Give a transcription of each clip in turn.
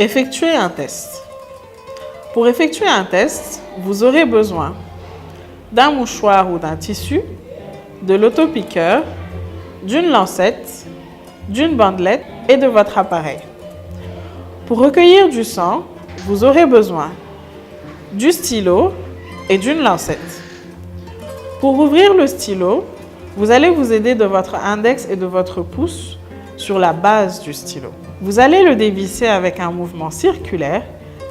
Effectuez un test. Pour effectuer un test, vous aurez besoin d'un mouchoir ou d'un tissu, de l'autopiqueur, d'une lancette, d'une bandelette et de votre appareil. Pour recueillir du sang, vous aurez besoin du stylo et d'une lancette. Pour ouvrir le stylo, vous allez vous aider de votre index et de votre pouce sur la base du stylo. Vous allez le dévisser avec un mouvement circulaire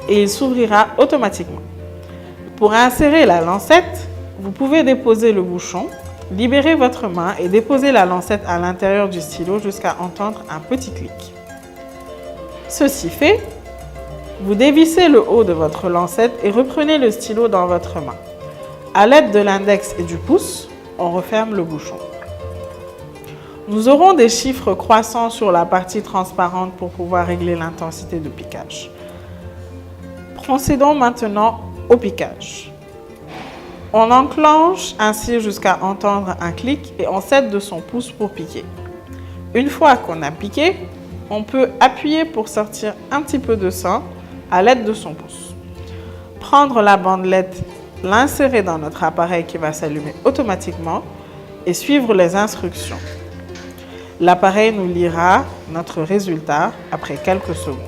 et il s'ouvrira automatiquement. Pour insérer la lancette, vous pouvez déposer le bouchon, libérer votre main et déposer la lancette à l'intérieur du stylo jusqu'à entendre un petit clic. Ceci fait, vous dévissez le haut de votre lancette et reprenez le stylo dans votre main. À l'aide de l'index et du pouce, on referme le bouchon. Nous aurons des chiffres croissants sur la partie transparente pour pouvoir régler l'intensité de piquage. Procédons maintenant au piquage. On enclenche ainsi jusqu'à entendre un clic et on s'aide de son pouce pour piquer. Une fois qu'on a piqué, on peut appuyer pour sortir un petit peu de sang à l'aide de son pouce. Prendre la bandelette, l'insérer dans notre appareil qui va s'allumer automatiquement et suivre les instructions. L'appareil nous lira notre résultat après quelques secondes.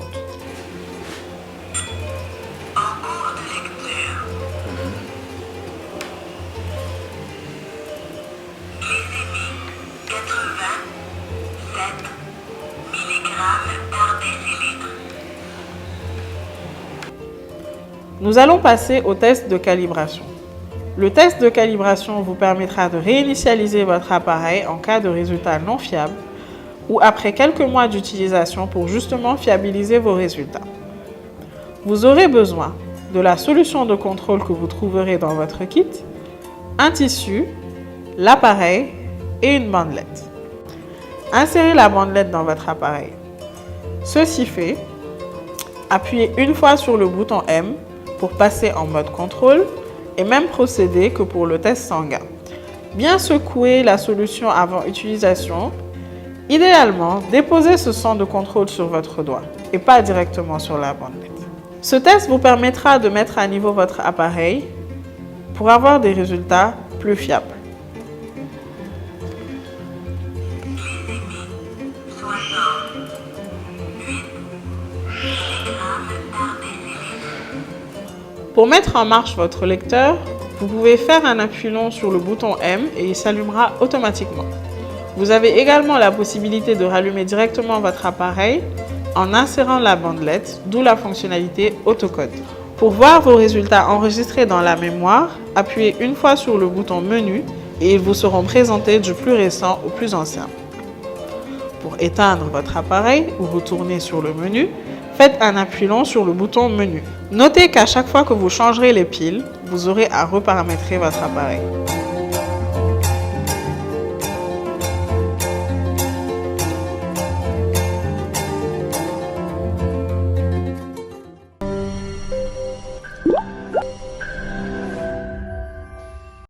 En cours de lecture. Glycémie 87 mg par décilitre. Nous allons passer au test de calibration. Le test de calibration vous permettra de réinitialiser votre appareil en cas de résultat non fiable ou après quelques mois d'utilisation pour justement fiabiliser vos résultats. Vous aurez besoin de la solution de contrôle que vous trouverez dans votre kit, un tissu, l'appareil et une bandelette. Insérez la bandelette dans votre appareil. Ceci fait, appuyez une fois sur le bouton M pour passer en mode contrôle et même procédé que pour le test sanguin. Bien secouer la solution avant utilisation. Idéalement, déposez ce sang de contrôle sur votre doigt et pas directement sur la bandelette. Ce test vous permettra de mettre à niveau votre appareil pour avoir des résultats plus fiables. Glycémie 68 mg par décilitre. Pour mettre en marche votre lecteur, vous pouvez faire un appui long sur le bouton M et il s'allumera automatiquement. Vous avez également la possibilité de rallumer directement votre appareil en insérant la bandelette, d'où la fonctionnalité autocode. Pour voir vos résultats enregistrés dans la mémoire, appuyez une fois sur le bouton menu et ils vous seront présentés du plus récent au plus ancien. Pour éteindre votre appareil ou retourner sur le menu, faites un appui long sur le bouton menu. Notez qu'à chaque fois que vous changerez les piles, vous aurez à reparamétrer votre appareil.